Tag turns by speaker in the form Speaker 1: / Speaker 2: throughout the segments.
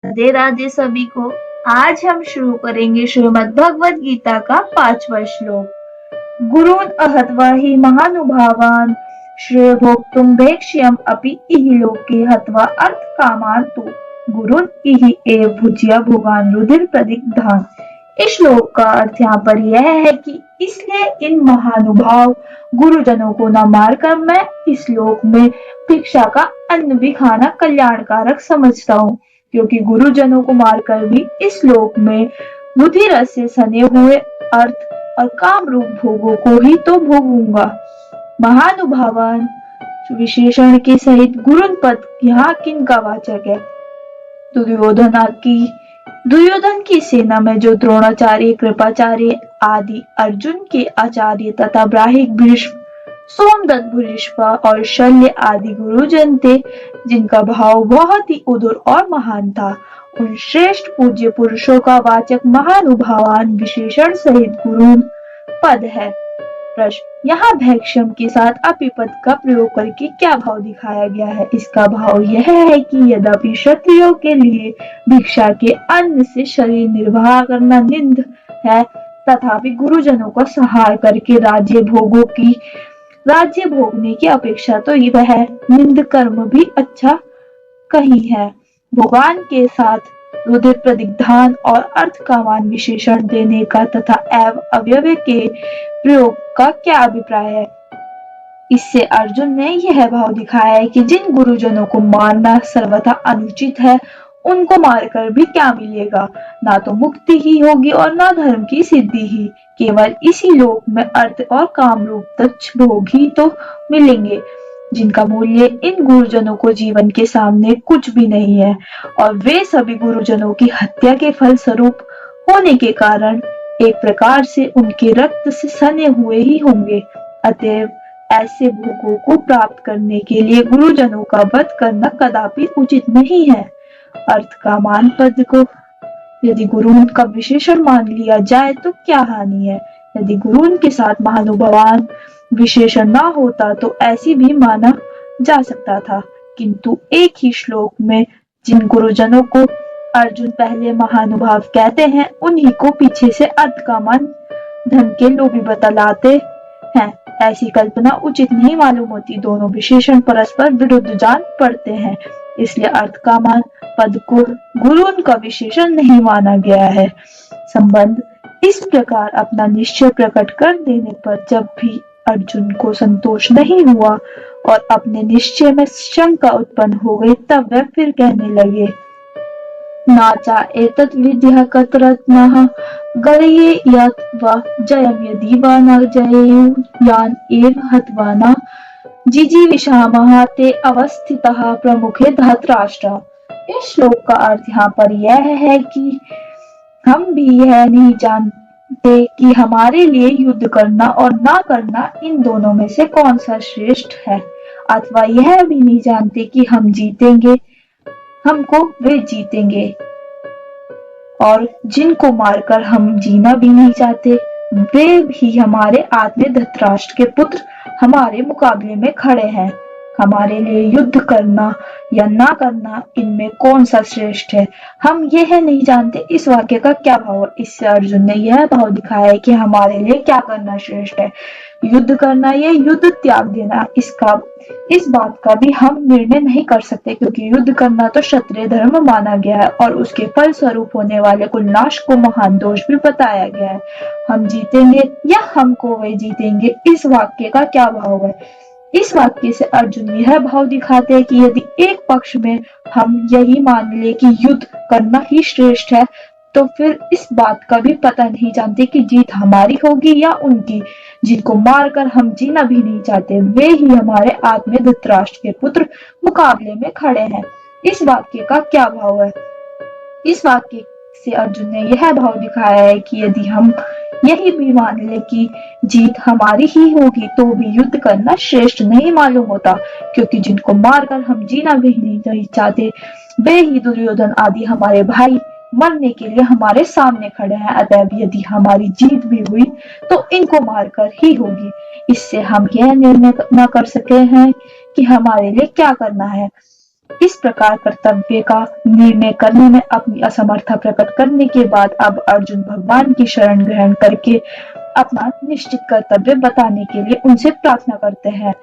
Speaker 1: राधे राधे सभी को। आज हम शुरू करेंगे श्रीमद् भगवद गीता का 5वां श्लोक। गुरून् अहत्वा हि महानुभावान् श्रेयो भोक्तुं भैक्ष्यम् अपि इह लोके हत्वा अर्थकामान् तु गुरून् इह एव भुज्य भोगान् रुधिर प्रदिग्धान्। इस श्लोक का अर्थ यहाँ पर यह है कि इसलिए इन महानुभाव गुरुजनों को न मारकर मैं इस श्लोक में भिक्षा का अन्न भी खाना कल्याणकारक समझता हूँ, क्योंकि गुरुजनों को मारकर भी इस श्लोक में बुद्धि रस से सने हुए अर्थ और काम रूप भोगों को ही तो भोगूंगा। महानुभावान विशेषण के सहित गुरुन पद यहाँ किनका वाचक है? दुर्योधन की सेना में जो द्रोणाचार्य, कृपाचार्य आदि अर्जुन के आचार्य तथा ब्राह्मण भीष्म, सोमदत्त, भूरिश्रवा और शल्य आदि गुरुजन थे, जिनका भाव बहुत ही उदार और महान था, उन श्रेष्ठ पूज्य पुरुषों का वाचक महानुभावान विशेषण सहित गुरुन पद है। प्रश्न: यहाँ भैक्ष्यम के साथ अपि पद का प्रयोग करके क्या भाव दिखाया गया है? इसका भाव यह है कि यद्यपि क्षत्रियों के लिए भिक्षा के अन्न से शरीर निर्वाह करना निंद है, तथापि गुरुजनों का सहाय करके राज्य भोगने की अपेक्षा तो वह निंद कर्म भी अच्छा कहीं है। भोगान के साथ रुधिर प्रदिग्धान और अर्थ कामान विशेषण देने का तथा एव अव्यय के प्रयोग का क्या अभिप्राय है? इससे अर्जुन ने यह भाव दिखाया है कि जिन गुरुजनों को मारना सर्वथा अनुचित है, उनको मारकर भी क्या मिलेगा? ना तो मुक्ति ही होगी और ना धर्म की सिद्धि ही, केवल इसी लोक में अर्थ और काम रूप तुच्छ भोग ही तो मिलेंगे, जिनका मूल्य इन गुरुजनों को जीवन के सामने कुछ भी नहीं है, और वे सभी गुरुजनों की हत्या के फल स्वरूप होने के कारण एक प्रकार से उनके रक्त से सने हुए ही होंगे। अतएव ऐसे भोगों को प्राप्त करने के लिए गुरुजनों का वध करना कदापि उचित नहीं है। अर्थ का मान पद को यदि गुरुन का विशेषण मान लिया जाए तो क्या हानि है? यदि गुरुन के साथ महानुभावान विशेषण ना होता तो ऐसी भी माना जा सकता था, किंतु एक ही श्लोक में जिन गुरुजनों को अर्जुन पहले महानुभाव कहते हैं, उन्हीं को पीछे से अर्थ का मान धन के लोभी बतलाते हैं। ऐसी कल्पना उचित नहीं मालूम होती। दोनों विशेषण परस्पर विरुद्ध जान पड़ते हैं, इसलिए अर्थ का मान पद को गुरुन का विशेषण नहीं माना गया है। संबंध: इस प्रकार अपना निश्चय प्रकट कर देने पर जब भी अर्जुन को संतोष नहीं हुआ और अपने निश्चय में शंका उत्पन्न हो गई, तब वह फिर कहने लगे: नाचा एतत् विद्या कतरत्नः गलये यत् वा जयं यदि वा न जयेयुः यान एव हत्वा न जिजीविषामः ते अवस्थितः प्रमुखे धृतराष्ट्र। इस श्लोक का अर्थ यहाँ पर यह है कि हम भी यह नहीं जानते कि हमारे लिए युद्ध करना और ना करना इन दोनों में से कौन सा श्रेष्ठ है, अथवा यह भी नहीं जानते कि हमको वे जीतेंगे, और जिनको मारकर हम जीना भी नहीं चाहते, वे भी हमारे आत्मे धृतराष्ट्र के पुत्र हमारे मुकाबले में खड़े हैं। हमारे लिए युद्ध करना या ना करना, इनमें कौन सा श्रेष्ठ है, हम यह नहीं जानते। इस वाक्य का क्या भाव है? इससे अर्जुन ने यह भाव दिखाया है कि हमारे लिए क्या करना श्रेष्ठ है, युद्ध करना या युद्ध त्याग देना। इस बात का भी हम निर्णय नहीं कर सकते, क्योंकि युद्ध करना तो क्षत्रिय धर्म माना गया है और उसके फल स्वरूप होने वाले कुलनाश को महान दोष भी बताया गया है। हम जीतेंगे या हमको वे जीतेंगे, इस वाक्य का क्या भाव है? इस वाक्य से अर्जुन यह भाव दिखाते हैं कि यदि एक पक्ष में हम यही मान ले कि युद्ध करना ही श्रेष्ठ है, तो फिर इस बात का भी पता नहीं जानते कि जीत हमारी होगी या उनकी। जिनको मारकर हम जीना भी नहीं चाहते, वे ही हमारे आत्मे धृतराष्ट्र के पुत्र मुकाबले में खड़े हैं। इस वाक्य का क्या भाव है? इस वाक्य से अर्जुन ने यह भाव दिखाया है कि यदि हम यही भी मान ले कि जीत हमारी ही होगी, तो भी युद्ध करना श्रेष्ठ नहीं मालूम होता, क्योंकि जिनको मारकर हम जीना भी नहीं चाहते, वे ही दुर्योधन आदि हमारे भाई मरने के लिए हमारे सामने खड़े हैं। अतः यदि हमारी जीत भी हुई तो इनको मारकर ही होगी। इससे हम यह निर्णय न कर सके हैं कि हमारे लिए क्या करना है। इस प्रकार कर्तव्य का निर्णय करने में अपनी असमर्थता प्रकट करने के बाद अब अर्जुन भगवान की शरण ग्रहण करके अपना निश्चित कर्तव्य बताने के लिए उनसे प्रार्थना करते हैं।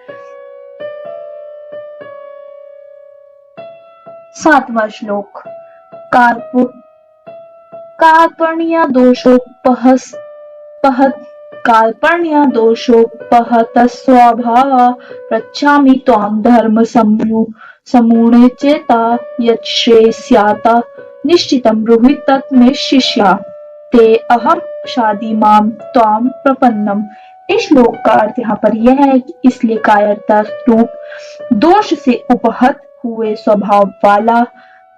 Speaker 1: 7वां श्लोक कार्पण्य दोषोपहत स्वभाव पृच्छामि त्वां धर्म समूढ़ चेता यच्छ्रेयस्यात् निश्चितं ब्रूहि तत् मे शिष्या ते अहम शादी माम त्वां प्रपन्नम। इस श्लोक का अर्थ यहाँ पर यह है कि इसलिए कायरता रूप दोष से उपहत हुए स्वभाव वाला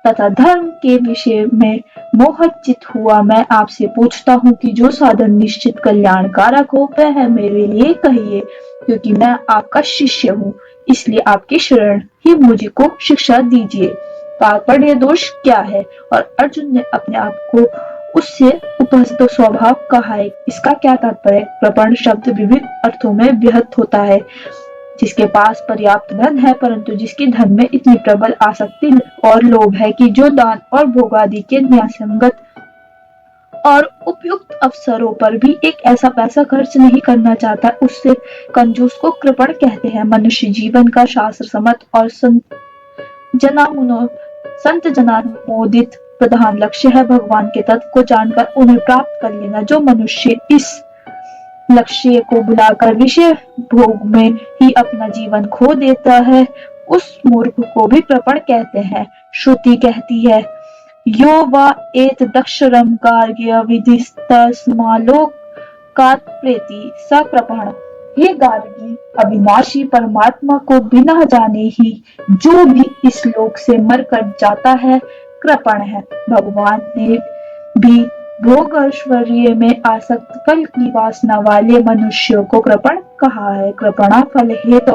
Speaker 1: तथा धर्म के विषय में मोहचित हुआ मैं आपसे पूछता हूँ कि जो साधन निश्चित कल्याणकारक हो वह मेरे लिए कहिए, क्योंकि मैं आपका शिष्य हूँ, इसलिए आपकी शरण ही मुझे को शिक्षा दीजिए। कार्पण्य दोष क्या है और अर्जुन ने अपने आप को उससे उपहत स्वभाव कहा है, इसका क्या तात्पर्य? प्रपन्न शब्द विविध अर्थों में व्यक्त होता है। जिसके पास पर्याप्त धन है परंतु जिसकी धन में इतनी प्रबल आसक्ति और लोभ है कि जो दान और भोग आदि के न्यायसंगत और उपयुक्त अवसरों पर भी एक ऐसा पैसा खर्च नहीं करना चाहता, उससे कंजूस को कृपण कहते हैं। मनुष्य जीवन का शास्त्र सम्मत और संत जनानुमोदित प्रधान लक्ष्य है भगवान के तत्व को जानकर उन्हें प्राप्त कर लेना। जो मनुष्य इस लक्ष्य को बुलाकर विषय भोग में ही अपना जीवन खो देता है उस मूर्ख को भी प्रपण कहते हैं। श्रुति कहती है यो वा एत दक्षरम गार्ग्य विधिस्तस्मालोकात् प्रेति स कृपण। हे गार्गी, अविनाशी परमात्मा को बिना जाने ही जो भी इस लोक से मरकर जाता है कृपण है। भगवान ने भी भोग ऐश्वर्य में आसक्त फल की वासना वाले मनुष्यों को कृपण कहा है। कृपणा फल हेतु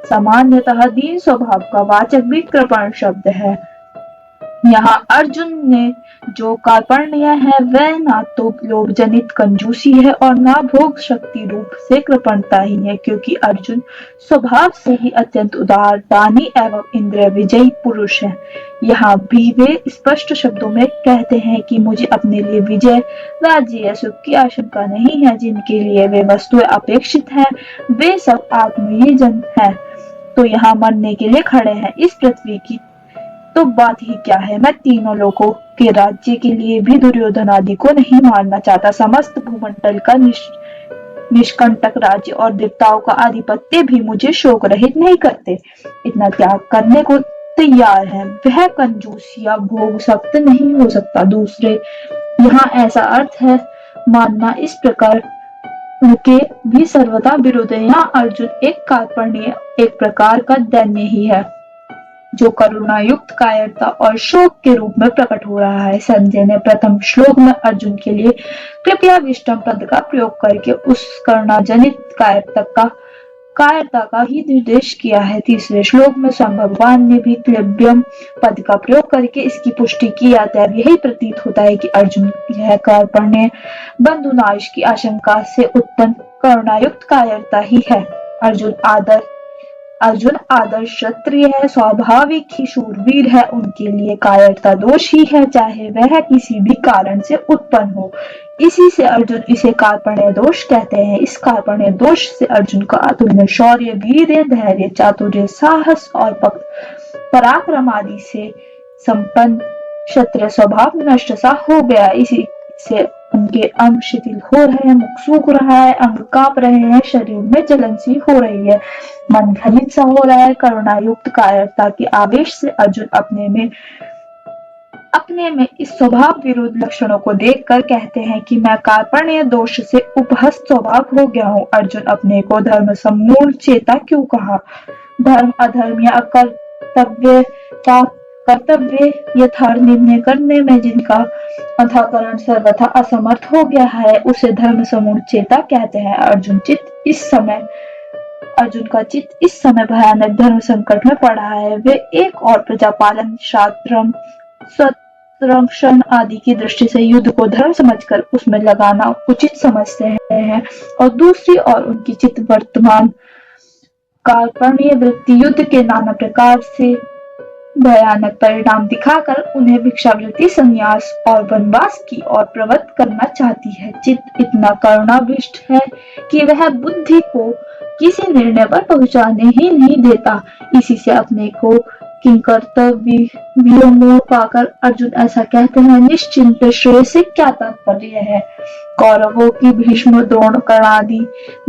Speaker 1: सामान्यतः दीन स्वभाव का वाचक भी कृपण शब्द है। यहाँ अर्जुन ने जो कार्पण्य है वह ना तो लोभ जनित कंजूसी है और ना भोग शक्ति रूप से कृपणता ही है, क्योंकि अर्जुन स्वभाव से ही अत्यंत उदार, दानी एवं इंद्रिय विजयी पुरुष है। यहाँ भी वे स्पष्ट शब्दों में कहते हैं कि मुझे अपने लिए विजय, राज्य या सुख की आशंका नहीं है। जिनके लिए वे वस्तुएं अपेक्षित हैं वे सब आत्मनिजन हैं, तो यहाँ मरने के लिए खड़े हैं। इस पृथ्वी की तो बात ही क्या है, मैं तीनों लोगों के राज्य के लिए भी दुर्योधन आदि को नहीं मारना चाहता। समस्त भूमंडल का निष्कंटक राज्य और देवताओं का आधिपत्य भी मुझे शोक रहित नहीं करते। इतना त्याग करने को तैयार है, वह कंजूस या भोग सक्त नहीं हो सकता। दूसरे यहाँ ऐसा अर्थ है मानना इस प्रकार उनके भी सर्वथा विरोध है। यहाँ अर्जुन एक कार्पण्य, एक प्रकार का दैन्य ही है जो करुणायुक्त कायरता और शोक के रूप में प्रकट हो रहा है। संजय ने प्रथम श्लोक में अर्जुन के लिए कृपया विष्टम पद का प्रयोग करके उस करुणाजनित कायरता का ही निर्देश किया है। तीसरे श्लोक में स्वयं भगवान ने भी क्लव्यम पद का प्रयोग करके इसकी पुष्टि की। अतः यही प्रतीत होता है कि अर्जुन यह कार्पण्य बंधुनाश की आशंका से उत्पन्न करुणायुक्त कायरता ही है। अर्जुन आदर्श क्षत्रिय है, स्वाभाविक ही शूरवीर है, उनके लिए कायरता दोष ही है, चाहे वह किसी भी कारण से उत्पन्न हो। इसी से अर्जुन इसे कार्पण्य दोष कहते हैं। इस कार्पण्य दोष से अर्जुन का अतुल्य शौर्य, वीर्य, धैर्य, चातुर्य, साहस और पराक्रम आदि से संपन्न क्षत्रिय स्वभाव नष्ट सा हो गया। इसी से उनके अंग शिथिल हो रहे हैं, मुख सूख रहा है, अंग कांप रहे हैं, शरीर में जलन सी हो रही है, मन भ्रमित सा हो रहा है। करुणायुक्त कायरता के आवेश से अर्जुन अपने में इस स्वभाव विरुद्ध लक्षणों को देखकर कहते हैं कि मैं कार्पण्य दोष से उपहत स्वभाव हो गया हूँ। अर्जुन अपने को धर्म सम्मूढ़ चेता क्यों कहा? धर्म अधर्म या कर्तव्य यथार्थ निर्णय करने में जिनका अंतःकरण सर्वथा असमर्थ हो गया है उसे धर्म समूढ़ चेता कहते हैं। अर्जुन का चित्त इस समय भयानक धर्म संकट में पड़ा है। वे एक और प्रजापालन, शास्त्रम, संरक्षण आदि की दृष्टि से युद्ध को धर्म समझकर उसमें लगाना उचित समझते हैं और दूसरी ओर उनकी चित्त वर्तमान कार्पण्य वृत्ति युद्ध के नाना प्रकार से भयानक परिणाम दिखाकर उन्हें भिक्षावृत्ति, संन्यास और वनवास की ओर प्रवृत्त करना चाहती है। चित्त इतना करुणाविष्ट है कि वह बुद्धि को किसी निर्णय पर पहुंचाने ही नहीं देता। इसी से अपने को किंकर्तव्य मोह पाकर अर्जुन ऐसा कहते हैं, निश्चिंत श्रेय से क्या तात्पर्य है। कौरवों की भीष्म, द्रोण, कर्णादि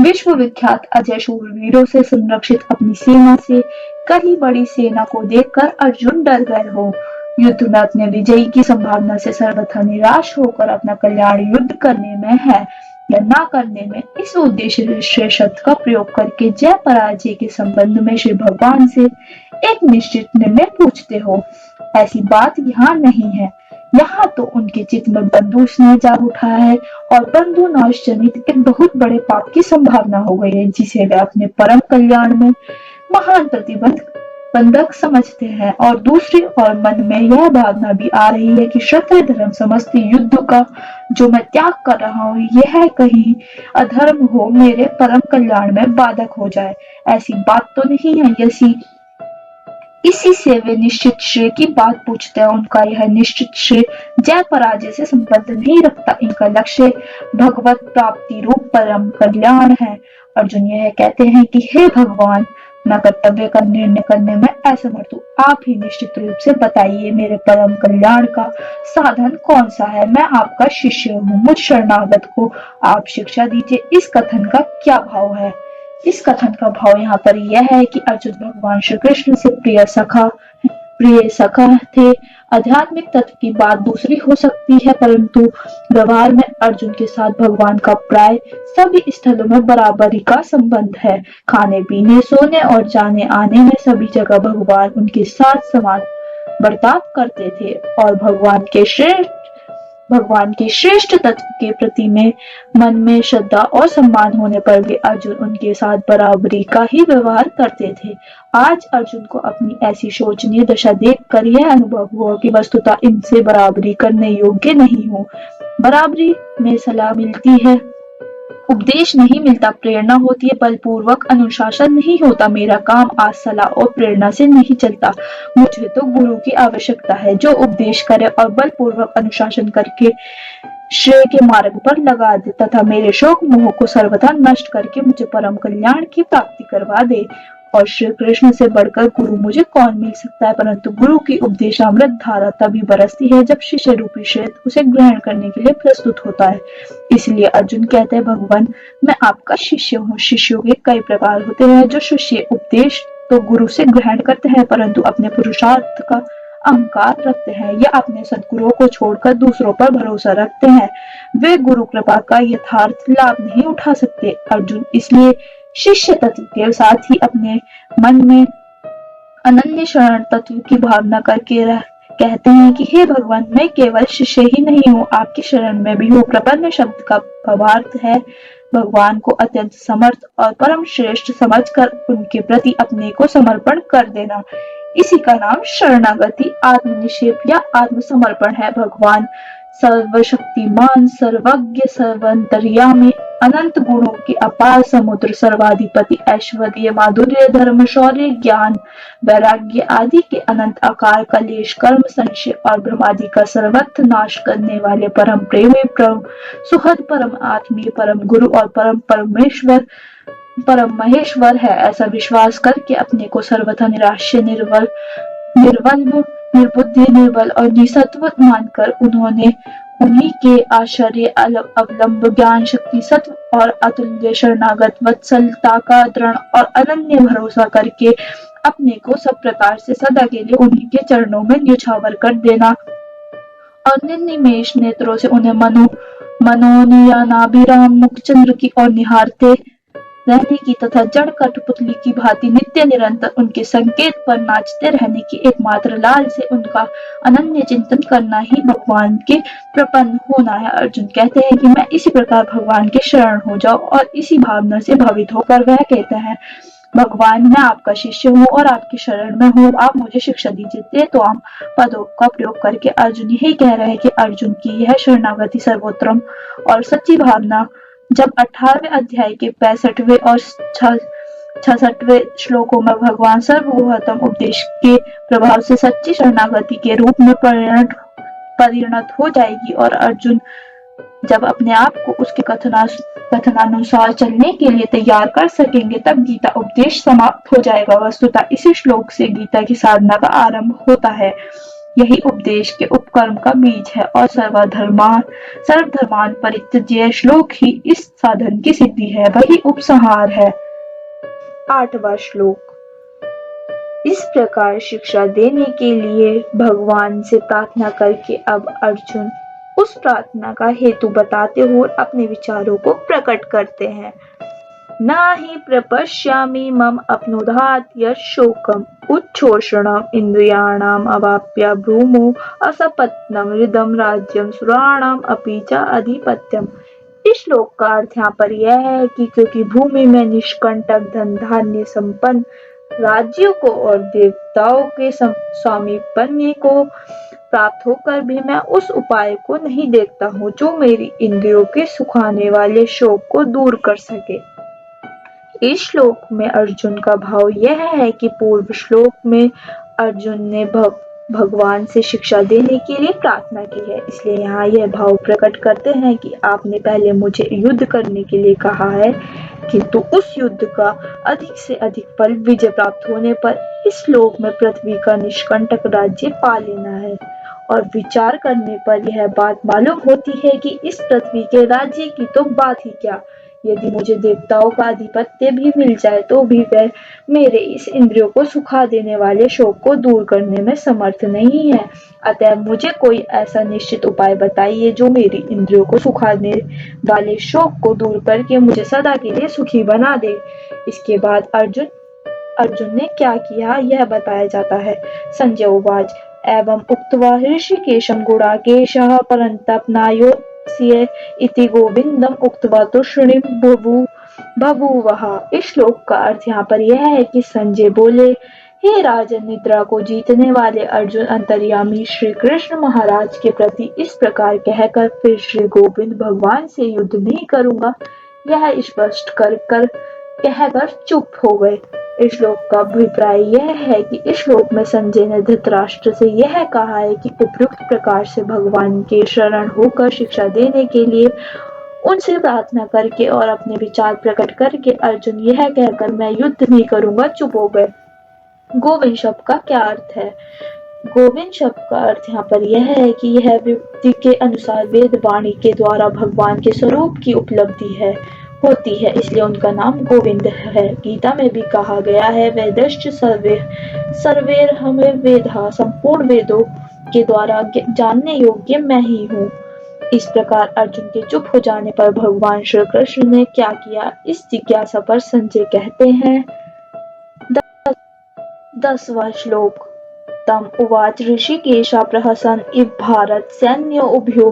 Speaker 1: विश्व विख्यात अजय शूरवीरों से संरक्षित अपनी सेना से कहीं बड़ी सेना को देखकर अर्जुन डर गए हो। युद्ध में अपने विजयी की संभावना से सर्वथा निराश होकर अपना कल्याण युद्ध करने में है या ना करने में, इस उद्देश्य से शब्द का प्रयोग करके जय पराजय के संबंध में श्री भगवान से एक निश्चित निर्णय पूछते हो। ऐसी बात यहाँ नहीं है। यहाँ तो उनके चित्त में बंधु स्नेह जाग उठा है और बंधु नाश जनित एक बहुत बड़े पाप की संभावना हो गई है, जिसे वे अपने परम कल्याण में महान बंधक समझते हैं। और दूसरी ओर मन में यह भावना भी आ रही है कि क्षत्रिय धर्म समस्त युद्ध का जो मैं त्याग कर रहा हूँ, यह कहीं अधर्म हो मेरे परम कल्याण में बाधक हो जाए। ऐसी बात तो नहीं है। इसी से वे निश्चित श्रेय की बात पूछते हैं। उनका यह निश्चित श्रेय जय पराजय से संबंध नहीं रखता। इनका लक्ष्य भगवत प्राप्ति रूप परम कल्याण है। अर्जुन यह कहते हैं कि हे भगवान, मैं कर्तव्य का निर्णय करने में असमर्थ हूँ। आप ही निश्चित रूप से बताइए, मेरे परम कल्याण का साधन कौन सा है। मैं आपका शिष्य हूँ, मुझ शरणागत को आप शिक्षा दीजिए। इस कथन का क्या भाव है? इस कथन का भाव यहाँ पर यह है कि अर्जुन भगवान श्री कृष्ण से प्रिय सखा थे। आध्यात्मिक तत्व की बात दूसरी हो सकती है, परंतु व्यवहार में अर्जुन के साथ भगवान का प्राय सभी स्थलों में बराबरी का संबंध है। खाने पीने, सोने और जाने आने में सभी जगह भगवान उनके साथ समान बर्ताव करते थे और भगवान के श्रेष्ठ तत्व के प्रति में मन में श्रद्धा और सम्मान होने पर भी अर्जुन उनके साथ बराबरी का ही व्यवहार करते थे। आज अर्जुन को अपनी ऐसी शोचनीय दशा देखकर यह अनुभव हुआ कि वस्तुतः इनसे बराबरी करने योग्य नहीं हूँ। बराबरी में सलाह मिलती है, उपदेश नहीं मिलता, प्रेरणा होती है, बलपूर्वक अनुशासन नहीं होता। मेरा काम आज सलाह और प्रेरणा से नहीं चलता। मुझे तो गुरु की आवश्यकता है, जो उपदेश करे और बलपूर्वक अनुशासन करके श्रेय के मार्ग पर लगा दे तथा मेरे शोक मोह को सर्वथा नष्ट करके मुझे परम कल्याण की प्राप्ति करवा दे। और श्री कृष्ण से बढ़कर गुरु मुझे कौन मिल सकता है। परंतु गुरु की उपदेशामृत धारा तभी बरसती है जब शिष्य रूपी श्वेत उसे ग्रहण करने के लिए प्रस्तुत होता है। इसलिए अर्जुन कहते हैं, भगवान, मैं आपका शिष्य हूँ। शिष्यों के कई प्रकार होते हैं। जो शिष्य उपदेश तो गुरु से ग्रहण करते हैं, परंतु अपने पुरुषार्थ का अहंकार रखते हैं या अपने सद्गुरुओं को छोड़कर दूसरों पर भरोसा रखते हैं, वे गुरु कृपा का यथार्थ लाभ नहीं उठा सकते। अर्जुन इसलिए शिष्य तत्व के साथ ही अपने मन में अनन्य शरण तत्व की भावना करके कहते हैं कि हे भगवान, मैं केवल शिष्य ही नहीं हूँ, आपकी शरण में भी हूँ। प्रपन्न शब्द का भावार्थ है भगवान को अत्यंत समर्थ और परम श्रेष्ठ समझकर उनके प्रति अपने को समर्पण कर देना। इसी का नाम शरणागति, आत्मनिषेध या आत्मसमर्पण है। भगवान सर्वशक्तिमान, सर्वज्ञ, सर्वांतर्यामी, अनंत गुणों के अपार समुद्र, सर्वाधिपति, ऐश्वर्य, माधुर्य, धर्म, शौर्य, ज्ञान, वैराग्य आदि के अनंत आकार, कलेश, कर्म, संशय और भ्रमादि का सर्वत्र नाश करने वाले परम प्रेमी, परम सुहद, परम आत्मीय, परम गुरु और परम महेश्वर है। ऐसा विश्वास करके अपने को सर्वथा निराश्य, निर्बुद्धि, निर्बल और निसत्व मानकर उन्होंने उन्हीं के आश्चर्य, अवलंब, ज्ञान शक्ति, सत्व और अतुल्य शरणागत वत्सलता का दृढ़ और अनन्य भरोसा करके अपने को सब प्रकार से सदा के लिए उन्हीं के चरणों में न्यौछावर कर देना और निर्निमेष नेत्रों से उन्हें मनोनियानाभिराम मुखचंद्र की ओर निहारते रहने की तथा जड़ कठपुतली की भांति नित्य निरंतर उनके संकेत पर नाचते रहने की एकमात्र लाल से उनका अनन्य चिंतन करना ही भगवान के प्रपन्न होना है। अर्जुन कहते हैं कि मैं इसी प्रकार भगवान के शरण हो जाऊं और इसी भावना से भावित होकर वह कहते हैं, भगवान, मैं आपका शिष्य हूँ और आपकी शरण में हूँ, आप मुझे शिक्षा दीजिए। तो हम पदों का प्रयोग करके अर्जुन यही कह रहे हैं कि अर्जुन की यह शरणागति सर्वोत्तम और सच्ची भावना जब 18वें अध्याय के 65वें और 66वें श्लोकों में भगवान सर्वोत्तम उपदेश के प्रभाव से सच्ची शरणागति के रूप में परिणत हो जाएगी और अर्जुन जब अपने आप को उसके कथनानुसार चलने के लिए तैयार कर सकेंगे तब गीता उपदेश समाप्त हो जाएगा। वस्तुतः इसी श्लोक से गीता की साधना का आरंभ होता है। यही उपदेश के उपक्रम का बीज है और सर्वधर्मान परित्यज्य श्लोक ही इस साधन की सिद्धि है, वही उपसंहार है। 8वां श्लोक। इस प्रकार शिक्षा देने के लिए भगवान से प्रार्थना करके अब अर्जुन उस प्रार्थना का हेतु बताते हुए अपने विचारों को प्रकट करते हैं। नाहि प्रपश्यामि मम अपनुधात यशोकम उच्छोषणम इंद्रियाणाम अवाप्य भूमो असपत्नम हृदम राज्यम सुराणाम अपि च अधिपत्यम। इस श्लोक का अर्थ यहाँ पर यह है कि क्योंकि भूमि में निष्कंटक धन धान्य संपन्न राज्यों को और देवताओं के स्वामीपन्य को प्राप्त होकर भी मैं उस उपाय को नहीं देखता हूँ जो मेरी इंद्रियों के सुखाने वाले शोक को दूर कर सके। इस श्लोक में अर्जुन का भाव यह है कि पूर्व श्लोक में अर्जुन ने भगवान से शिक्षा देने के लिए प्रार्थना की है, इसलिए यहाँ यह भाव प्रकट करते हैं कि आपने पहले मुझे युद्ध करने के लिए कहा है, किंतु उस युद्ध का अधिक से अधिक फल विजय प्राप्त होने पर इस श्लोक में पृथ्वी का निष्कंटक राज्य पा लेना है। और विचार करने पर यह बात मालूम होती है कि इस पृथ्वी के राज्य की तो बात ही क्या, यदि मुझे देवताओं का आधिपत्य भी मिल जाए तो भी वह मेरे इस इंद्रियों को सुखा देने वाले शोक को दूर करने में समर्थ नहीं है। अतः मुझे कोई ऐसा निश्चित उपाय बताइए जो मेरी इंद्रियों को सुखाने वाले शोक को दूर करके मुझे सदा के लिए सुखी बना दे। इसके बाद अर्जुन ने क्या किया यह बताया जाता है। संजय उवाच एवं उक्त्वा ऋषिकेशं गुडाकेशः परन्तपनायोत्स्य इति गोविंदम उक्त्वा तूष्णीं बभूवः। इस श्लोक का अर्थ यहाँ पर यह है कि संजय बोले, हे राजन, निद्रा को जीतने वाले अर्जुन अंतर्यामी श्री कृष्ण महाराज के प्रति इस प्रकार कहकर फिर श्री गोविंद भगवान से युद्ध नहीं करूंगा यह स्पष्ट कहकर चुप हो गए। इस श्लोक का अभिप्राय यह है कि इस श्लोक में संजय ने धृतराष्ट्र से यह कहा है कि उपयुक्त प्रकार से भगवान के शरण होकर शिक्षा देने के लिए उनसे प्रार्थना करके और अपने विचार प्रकट करके अर्जुन यह कहकर मैं युद्ध नहीं करूंगा चुप हो गए। गोविंद शब्द का क्या अर्थ है? गोविंद शब्द का अर्थ यहाँ पर यह है कि यह व्यक्ति के अनुसार वेद वाणी के द्वारा भगवान के स्वरूप की उपलब्धि होती है, इसलिए उनका नाम गोविंद है। गीता में भी कहा गया है वेदश्च सर्वैर्हमेव वेदः, संपूर्ण वेदों के द्वारा जानने योग्य मैं ही हूँ। इस प्रकार अर्जुन के चुप हो जाने पर भगवान श्री कृष्ण ने क्या किया, इस जिज्ञासा पर संजय कहते हैं। 10वां श्लोक। तम उवाच ऋषिकेशा प्रहसन इव भारत सैन्यो उभयो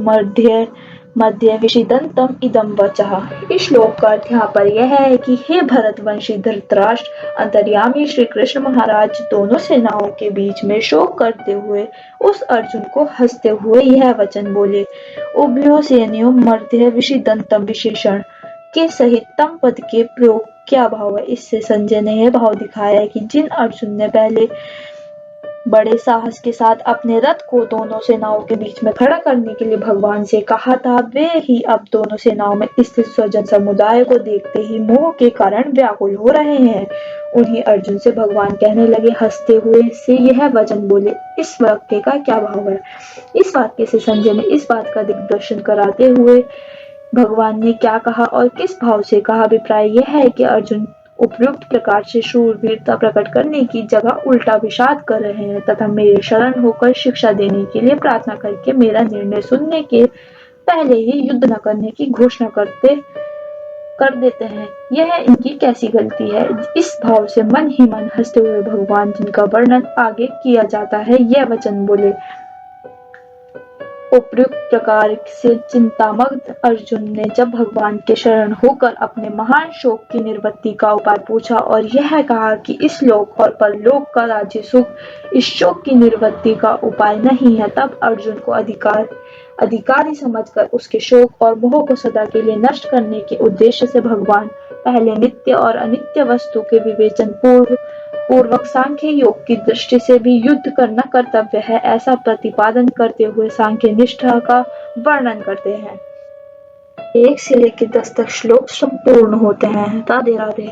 Speaker 1: मध्य विषिदन्तम इदं वचः। इस श्लोक का अर्थ यहाँ पर यह है कि हे भरतवंशी धृतराष्ट्र, अंतर्यामी श्री कृष्ण महाराज दोनों सेनाओं के बीच में शोक करते हुए उस अर्जुन को हंसते हुए यह वचन बोले। उभयो सेनयो मध्य विषिदन्तम विशेषण के सहित तम पद के प्रयोग क्या भाव है? इससे संजय ने यह भाव दिखाया है कि जिन अर्जुन ने पहले बड़े साहस के साथ अपने रथ को दोनों सेनाओं के बीच में खड़ा करने के लिए भगवान से कहा था, वे ही अब दोनों सेनाओं में स्थित स्वजन समुदाय को देखते ही मोह के कारण व्याकुल हो रहे हैं। उन्हीं अर्जुन से भगवान कहने लगे हंसते हुए से यह वचन बोले। इस वाक्य का क्या भाव है? इस वाक्य से संजय ने इस बात का दिग्दर्शन कराते हुए भगवान ने क्या कहा और किस भाव से कहा, अभिप्राय यह है कि अर्जुन उपयुक्त प्रकार से शूरवीरता प्रकट करने की जगह उल्टा विषाद कर रहे हैं तथा मेरे शरण होकर शिक्षा देने के लिए प्रार्थना करके मेरा निर्णय सुनने के पहले ही युद्ध न करने की घोषणा कर देते हैं। यह इनकी कैसी गलती है? इस भाव से मन ही मन हंसते हुए भगवान, जिनका वर्णन आगे किया जाता है, यह वचन बोले। उपयुक्त प्रकार से चिंतामग्न अर्जुन ने जब भगवान के शरण होकर अपने महान शोक की निवृत्ति का उपाय पूछा और यह कहा कि इस लोक और परलोक का राज्य सुख इस शोक की निवृत्ति का उपाय नहीं है, तब अर्जुन को अधिकारी समझकर उसके शोक और मोह को सदा के लिए नष्ट करने के उद्देश्य से भगवान पहले नित्य और अनित्य वस्तु के विवेचन पूर्वक सांख्य योग की दृष्टि से भी युद्ध करना कर्तव्य है, ऐसा प्रतिपादन करते हुए सांख्य निष्ठा का वर्णन करते हैं। 1 से लेकर 10 तक श्लोक संपूर्ण होते हैं। राधे राधे।